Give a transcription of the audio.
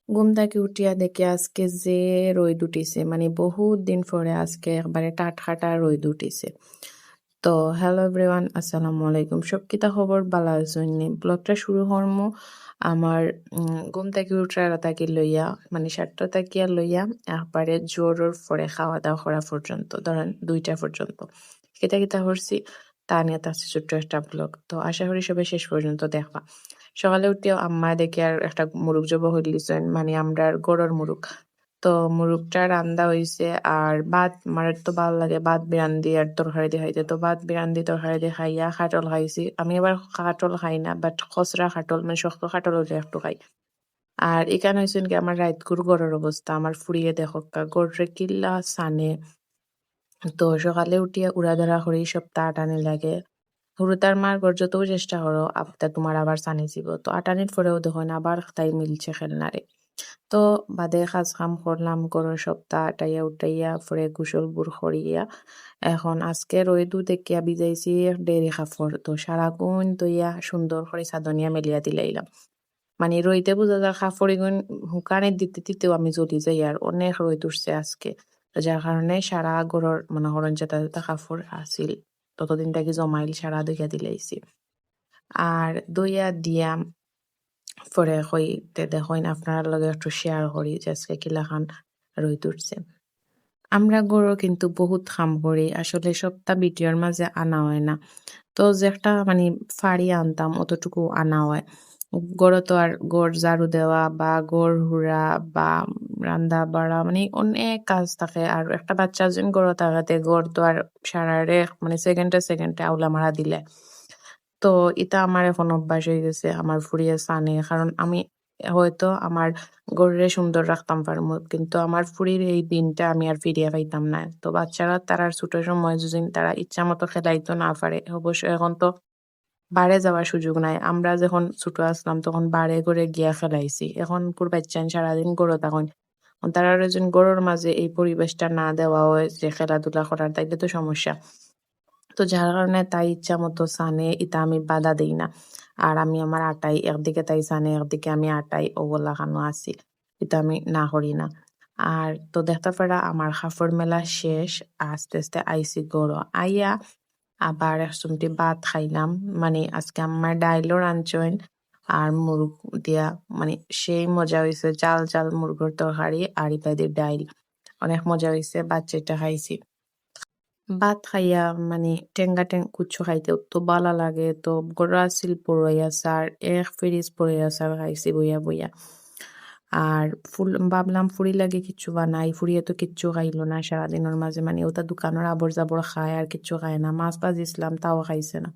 ঘুম থেকে উঠিয়া দেখি আজকে যে রোদ উঠিছে, মানে বহুত দিন পরে আজকে একবারে টাটকাটা রোদ উঠিছে। তো হ্যালো এভরিওয়ান, আসসালামু আলাইকুম। সব কিতা খবর বালা আছেন? ব্লগটা শুরু হরমু আমার ঘুম থেকে উঠার তাকি লইয়া, মানে 7টা তাকিয়া লইয়া একবারে জোরের পরে খাওয়া দাওয়া করা পর্যন্ত, ধরেন 2টা পর্যন্ত কিতা কিতা করছি তা নিয়ে তার ছোট্ট একটা ব্লগ। তো আশা করি সবাই শেষ পর্যন্ত দেখবা। সকালে উঠিয়া আম্মা দেখি আর একটা মুরুগ জবা হইলিছেন, মানে আমরার গরুর মুরুগ। তো মুরুগটা রান্দা হইছে আর ভাত, আমার তো ভালো লাগে ভাত বিরান্দি আর তরকারি দিয়ে খাইতে। তো ভাত বিরান্দি তরকারি দিয়ে খাইয়া খাটল খাইছি। আমি আবার খাটল খাই না, বাট খসরা খাটল, মানে শক্ত খাটল হলে একটু খাই। আর এখানে হয়েছেন কি আমার রাইতকুর গড়ের অবস্থা, আমার ফুরিয়ে দেখো গড়রে কিল্লা সানে। তো সকালে উঠিয়া উড়াধরা করি সব টানি লাগে। হুড়ুতার মার গড় যতও চেষ্টা করো আপতা তোমার আবার সানি যাব। তো আটানির পরেও দেখো না আবার তাই মিলছে খেলনারে। তো বাদে কাজ কাম করলাম, গড়ের সপ্তাহ আটাইয়া উঠাইয়া পরে গোসল বুড় করিয়া এখন আজকে রোদু দেখিয়া বিজাইছি ডেরি কাপড়। তো সারাগুণ তৈয়া সুন্দর করে সাদনিয়া মেলিয়া দিলাইলাম, মানে রইতে বোঝা যায় কাপড় এগুন হুকানে দিতে দিতেও আমি জ্বলি যাই, আর অনেক রোদ উঠছে আজকে। তো যার কারণে সারা গড়ের মানে হরণ যেটা যেটা কাপড় আসিল ততদিন থেকে জমাইল সারা দইয়া দিলাইছি। আর দইয়া দিয়া পরে কইতে দেখইন আপনার লগে একটু শেয়ার করি যে আজকে কিলাখান রোদ উঠছে। আমরা গরু কিন্তু বহুত কাম করি, আসলে সবটা ভিডিওর মাঝে আনা হয় না। তো যে একটা মানে ফাড়ি আনতাম অতটুকু আনা হয়। গড় তো আর গড় ঝাড়ু দেওয়া বা গড় হুড়া বা রান্দা বাড়া, মানে অনেক কাজ থাকে। আর একটা বাচ্চা যেন গড় থাকাতে গড় তো আর সারারে মানে সেকেন্ডে সেকেন্ডে আউলা মারা দিলে। তো এটা আমার এখন অভ্যাস হয়ে গেছে আমার ফুরিয়ে সানে, কারণ আমি হয়তো আমার গড়ে সুন্দর রাখতাম পারমু, কিন্তু আমার ফুরির এই দিনটা আমি আর ফিরিয়ে পাইতাম না। তো বাচ্চারা তারা ছোট সময় যদি তারা ইচ্ছা মতো খেলাইতো না পারে, অবশ্যই এখন তো বারে যাওয়ার সুযোগ নাই। আমরা যখন ছোট আসলাম তখন বারে করে গিয়া খেলাইছি। এখন পুর বাচ্চান সারাদিন গড় তখন তারা যেন গড়ের মাঝে এই পরিবেশটা না দেওয়া হয় যে খেলাধুলা করার, তাইলে তো সমস্যা। তো যার কারণে তাই ইচ্ছা মতো সানে, এটা আমি বাধা দেই না। আর আমি আমার আটাই একদিকে তাই সানে একদিকে আমি আটাই ওগুলা খানো আছি, এটা আমি না করি না। আর তো দেখতে পারা আমার কাপড় মেলা শেষ, আস্তে আস্তে আইসি গড় আইয়া আবার এক চুমটি ভাত খাইলাম। মানে আজকে আমার ডাইলও রাঞ্চইন আর মুরগ দিয়া, মানে সেই মজা হয়েছে, চাল চাল মুরগোর তরকারি আর ইত্যাদি ডাইল, অনেক মজা হয়েছে। বাচ্চাটা খাইছি ভাত খাইয়া, মানে টেঙ্গা কুচ্ছু খাইতে তো বালা লাগে। তো গড়া আছিল পড়াই আসার এক ফিরিজ পড়াই আসার খাইছি বইয়া বইয়া। আর ভাবলাম ফুরি লাগে কিচ্ছু বানাই, ফুরিয়ে তো কিচ্ছু খাইলো না সারাদিনের মাঝে, মানে ওটা দোকানের আবর জাবর খায় আর কিচ্ছু খায় না। মাছ ভাজিছিলাম তাও খাইছে না।